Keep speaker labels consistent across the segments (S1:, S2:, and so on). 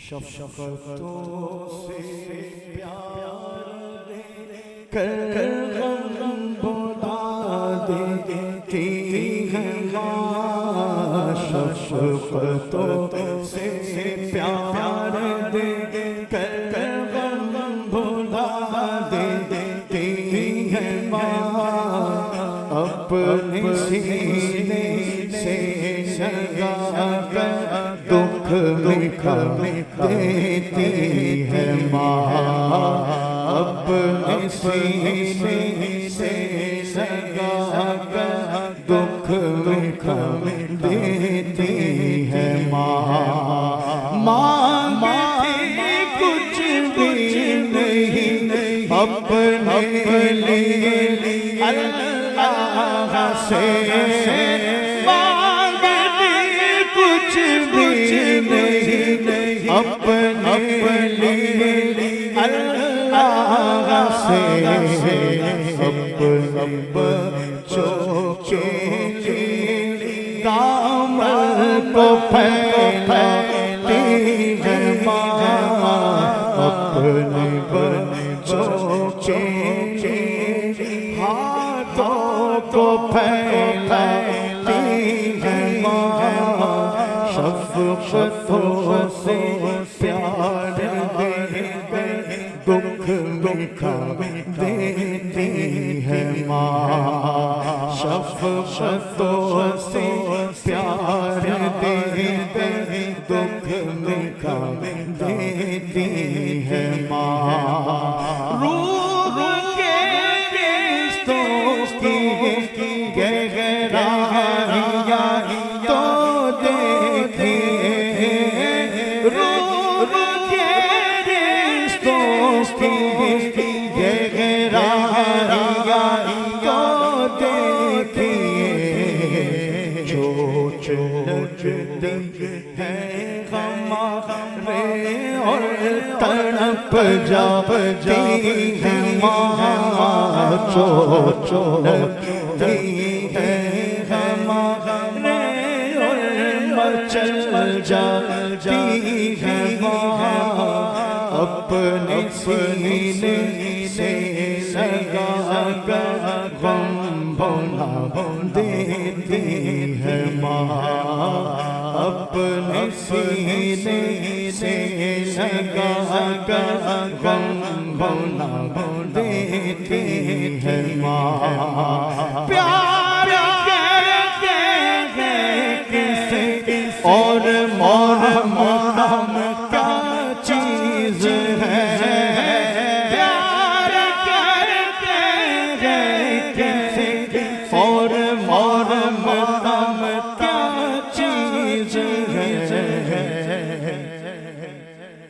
S1: शफ़क़तों से प्यार कर गम भुला देती है माँ। शफ़क़तों से प्यार कर गम भुला देती है माँ। अपने सीने से लगा कर दुख मिटा देती है माँ। अपने सीने से लगा कर दुख मिटा देती है माँ। मांगती कुछ भी नहीं अपने लिए अल्लाह से। कुछ भी नहीं अपने लिए अल्लाह से। बच्चों के लिए दामन को फैलाती है माँ। अपने बच्चों के लिए हाथों को फैलाती है माँ। शफ़क़तों से प्यार दे दुख मिटा देती है माँ। शफ़क़तों से प्यार दे दुख मिटा देती है माँ। रूह के रिश्तों की गहराइयाँ तो देखिए। रूह के रिश्तों की गहराइयाँ तो देखिए। जो चलती है हमारे और तड़प जाती है माँ। जो चलती है हमारे और चल जाती है माँ। अपने सीने से लगा कर गम भुला देती है माँ। अपने सीने से लगा कर गम भुला देती है माँ। प्यार करते हैं किसे और मोहब्बत क्या चीज़ है। प्यार करते हैं किसे और मोहब्बत क्या चीज़ है।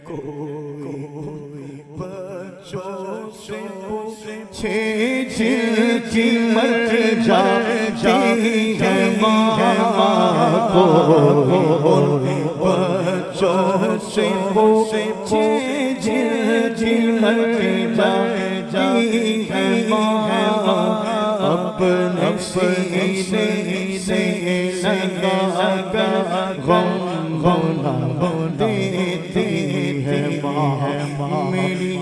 S1: कोई बच्चों से पूछे जिनकी मर जाती है माँ को। बच्चों से पूछे जिनकी मर जाती है माँ। अपने सीने से लगा कर गम भुला देती है माँ। मेरी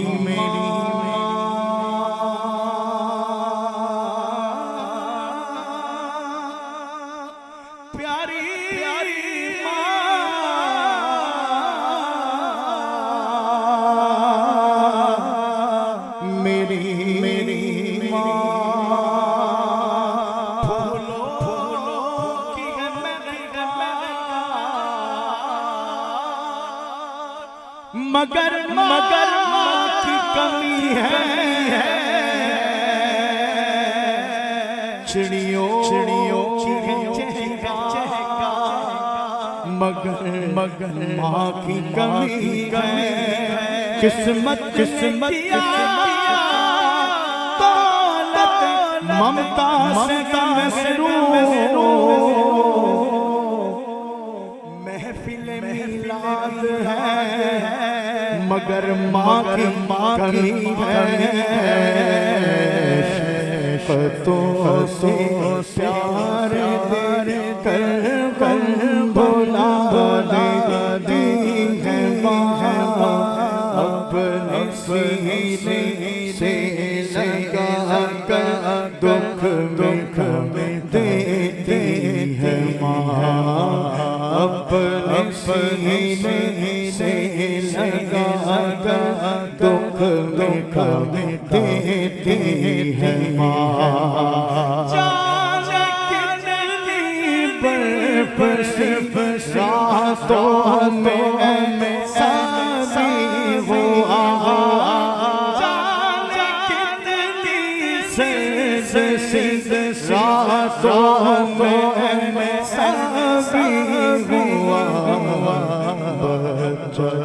S1: मगर माँ की कमी है। चिड़ियों मगर माँ की कमी है। किस्मत दौलत ममता से महफिल मिलाद है मगर माँ की कमी है। शफ़क़तों से प्यार कर भुला देती है माँ। सीने से लगा कर दुख में देती है माँ। अपने सीने से लगा कर दुख में देती है माँ। रातों में सारी हुआ रातों में सारी हुआ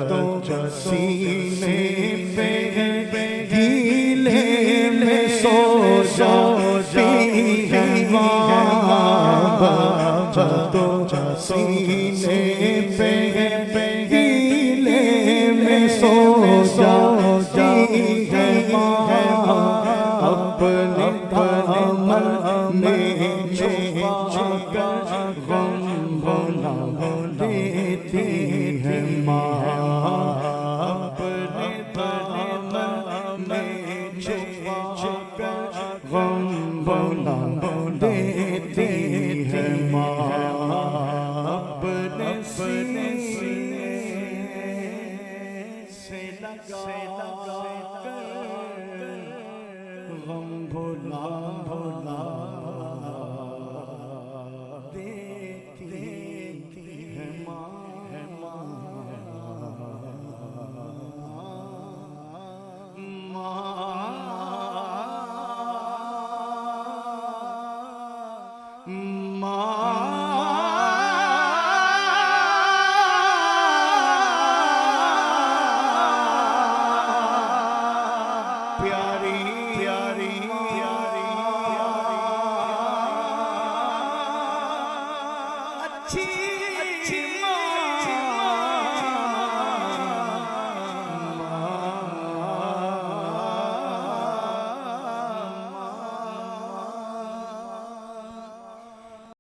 S1: बच्चा सीने पे गीले में सो जाती है बच्चा सीने पे गीले में सो जाती है अपने दामन में छुपा कर गम भुला देती है माँ। अपने दामन में छुपा कर गम भुला देती है माँ। अपने सीने से लगा गम भुला देती है माँ। प्यारी प्यारी प्यारी अच्छी अच्छी